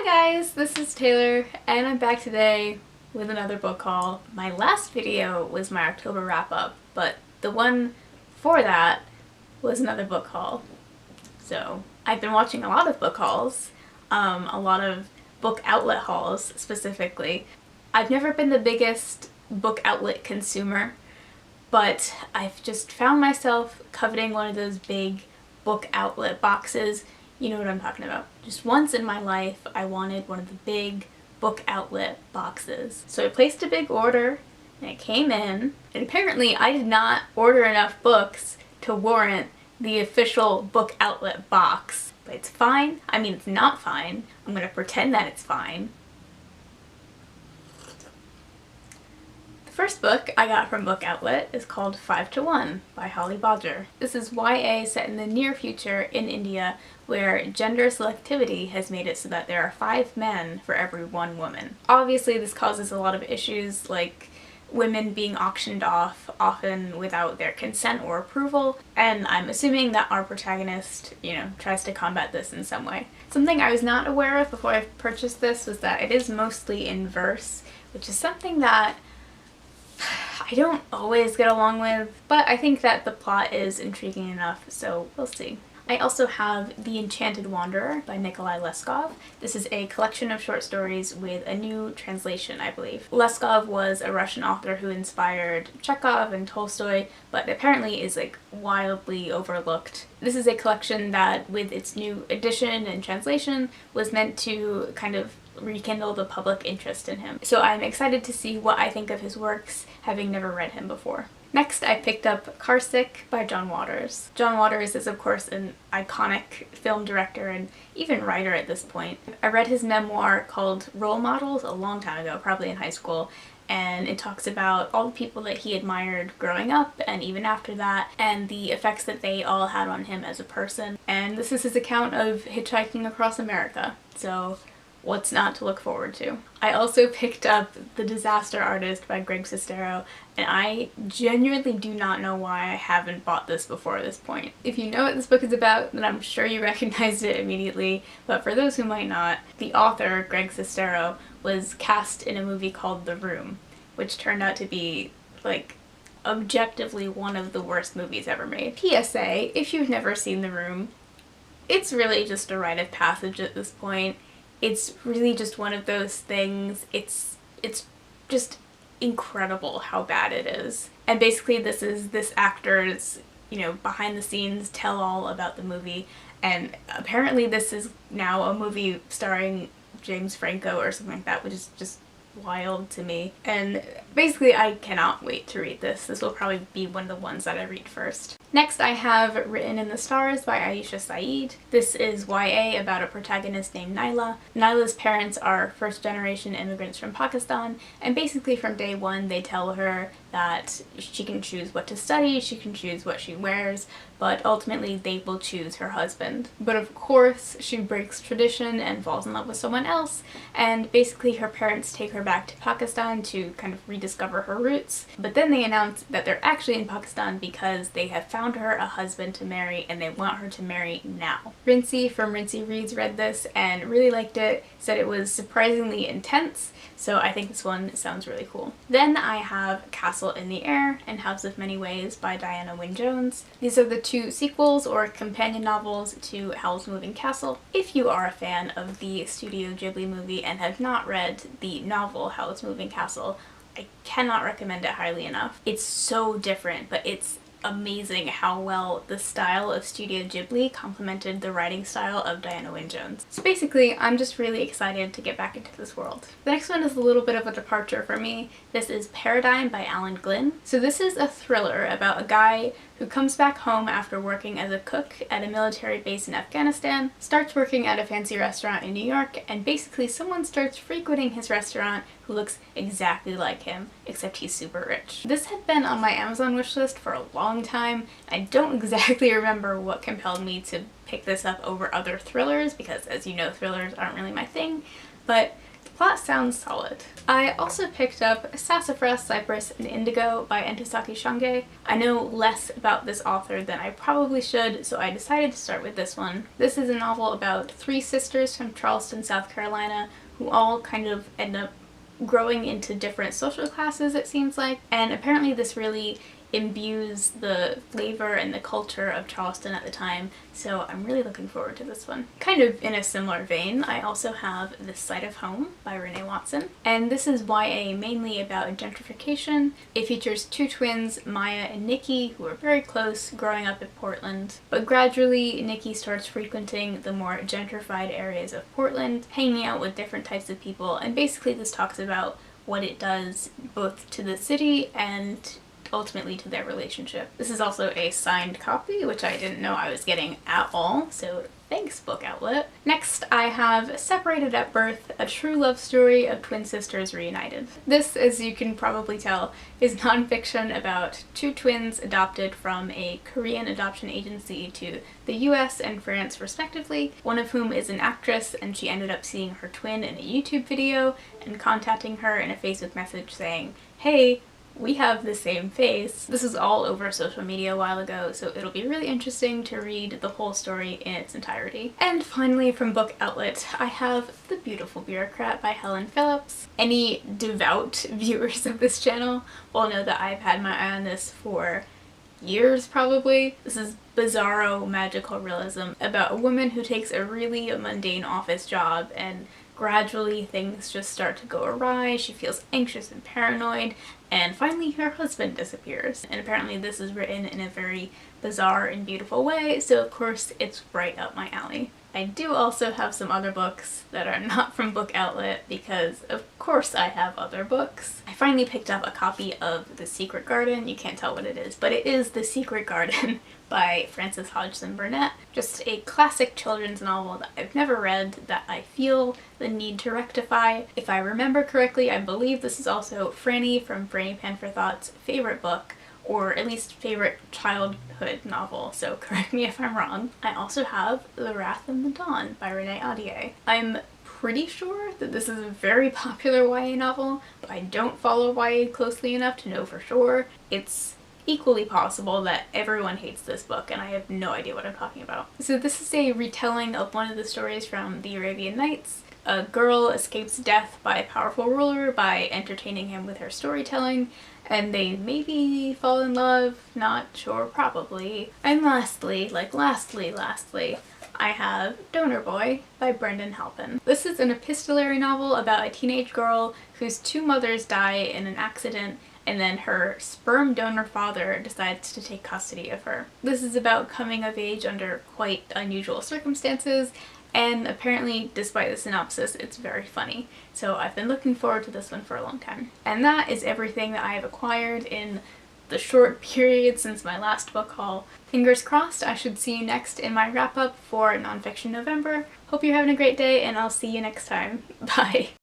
Hi guys, this is Taylor and I'm back today with another book haul. My last video was my October wrap-up, but the one before that was another book haul. So I've been watching a lot of book hauls, a lot of book outlet hauls specifically. I've never been the biggest book outlet consumer, but I've just found myself coveting one of those big book outlet boxes. You know what I'm talking about. Just once in my life, I wanted one of the big book outlet boxes. So I placed a big order, and it came in, and apparently I did not order enough books to warrant the official book outlet box. But it's fine. I mean, it's not fine. I'm gonna pretend that it's fine. The first book I got from Book Outlet is called 5 to 1 by Holly Bodger. This is YA set in the near future in India, where gender selectivity has made it so that there are 5 men for every 1 woman. Obviously this causes a lot of issues, like women being auctioned off, often without their consent or approval, and I'm assuming that our protagonist, tries to combat this in some way. Something I was not aware of before I purchased this was that it is mostly in verse, which is something that I don't always get along with, but I think that the plot is intriguing enough, so we'll see. I also have The Enchanted Wanderer by Nicolai Lessko. This is a collection of short stories with a new translation, I believe. Lessko was a Russian author who inspired Chekhov and Tolstoy, but apparently is wildly overlooked. This is a collection that, with its new edition and translation, was meant to kind of rekindle the public interest in him. So I'm excited to see what I think of his works, having never read him before. Next, I picked up Carsick by John Waters. John Waters is, of course, an iconic film director and even writer at this point. I read his memoir called Role Models a long time ago, probably in high school, and it talks about all the people that he admired growing up and even after that, and the effects that they all had on him as a person. And this is his account of hitchhiking across America, so what's not to look forward to? I also picked up The Disaster Artist by Greg Sestero, and I genuinely do not know why I haven't bought this before this point. If you know what this book is about, then I'm sure you recognized it immediately, but for those who might not, the author, Greg Sestero, was cast in a movie called The Room, which turned out to be, objectively one of the worst movies ever made. PSA, if you've never seen The Room, it's really just a rite of passage at this point. It's really just one of those things. It's just incredible how bad it is. And basically this is this actor's, behind the scenes tell-all about the movie, and apparently this is now a movie starring James Franco or something like that, which is just wild to me. And basically I cannot wait to read this. This will probably be one of the ones that I read first. Next I have Written in the Stars by Aisha Saeed. This is YA about a protagonist named Nyla. Nyla's parents are first-generation immigrants from Pakistan, and basically from day one they tell her that she can choose what to study, she can choose what she wears, but ultimately they will choose her husband. But of course she breaks tradition and falls in love with someone else, and basically her parents take her back to Pakistan to kind of rediscover her roots. But then they announce that they're actually in Pakistan because they have found her a husband to marry and they want her to marry now. Rincey from Rincey Reads read this and really liked it, said it was surprisingly intense, so I think this one sounds really cool. Then I have Castle in the Air and House of Many Ways by Diana Wynne Jones. These are the 2 sequels or companion novels to Howl's Moving Castle. If you are a fan of the Studio Ghibli movie and have not read the novel Howl's Moving Castle, I cannot recommend it highly enough. It's so different, but it's amazing how well the style of Studio Ghibli complemented the writing style of Diana Wynne Jones. So basically, I'm just really excited to get back into this world. The next one is a little bit of a departure for me. This is Paradigm by Alan Glynn. So this is a thriller about a guy who comes back home after working as a cook at a military base in Afghanistan, starts working at a fancy restaurant in New York, and basically someone starts frequenting his restaurant who looks exactly like him, except he's super rich. This had been on my Amazon wishlist for a long time. I don't exactly remember what compelled me to pick this up over other thrillers, because as you know, thrillers aren't really my thing, but Plot sounds solid. I also picked up Sassafras, Cypress, and Indigo by Entisaki Shange. I know less about this author than I probably should, so I decided to start with this one. This is a novel about 3 sisters from Charleston, South Carolina, who all kind of end up growing into different social classes, it seems like, and apparently this really imbues the flavor and the culture of Charleston at the time, so I'm really looking forward to this one. Kind of in a similar vein, I also have The Sight of Home by Renee Watson, and this is YA mainly about gentrification. It features 2 twins, Maya and Nikki, who are very close growing up in Portland, but gradually Nikki starts frequenting the more gentrified areas of Portland, hanging out with different types of people, and basically this talks about what it does both to the city and ultimately to their relationship. This is also a signed copy, which I didn't know I was getting at all, so thanks, Book Outlet. Next, I have Separated at Birth, a true love story of twin sisters reunited. This, as you can probably tell, is nonfiction about 2 twins adopted from a Korean adoption agency to the US and France respectively, one of whom is an actress, and she ended up seeing her twin in a YouTube video and contacting her in a Facebook message saying, "Hey, we have the same face." This is all over social media a while ago, so it'll be really interesting to read the whole story in its entirety. And finally, from Book Outlet, I have The Beautiful Bureaucrat by Helen Phillips. Any devout viewers of this channel will know that I've had my eye on this for years, probably. This is bizarro magical realism about a woman who takes a really mundane office job, and gradually things just start to go awry. She feels anxious and paranoid, and finally her husband disappears. And apparently this is written in a very bizarre and beautiful way, so of course it's right up my alley. I do also have some other books that are not from Book Outlet because of course I have other books. I finally picked up a copy of The Secret Garden. You can't tell what it is, but it is The Secret Garden by Frances Hodgson Burnett. Just a classic children's novel that I've never read that I feel the need to rectify. If I remember correctly, I believe this is also Franny from Franny Pan for Thought's favorite book, or at least favorite childhood novel, so correct me if I'm wrong. I also have The Wrath of the Dawn by Renee Audie. I'm pretty sure that this is a very popular YA novel, but I don't follow YA closely enough to know for sure. It's equally possible that everyone hates this book and I have no idea what I'm talking about. So this is a retelling of one of the stories from the Arabian Nights. A girl escapes death by a powerful ruler by entertaining him with her storytelling, and they maybe fall in love, not sure, probably. And lastly, I have Donor Boy by Brendan Halpin. This is an epistolary novel about a teenage girl whose 2 mothers die in an accident, and then her sperm donor father decides to take custody of her. This is about coming of age under quite unusual circumstances, and apparently, despite the synopsis, it's very funny. So I've been looking forward to this one for a long time. And that is everything that I have acquired in the short period since my last book haul. Fingers crossed, I should see you next in my wrap-up for Nonfiction November. Hope you're having a great day, and I'll see you next time. Bye!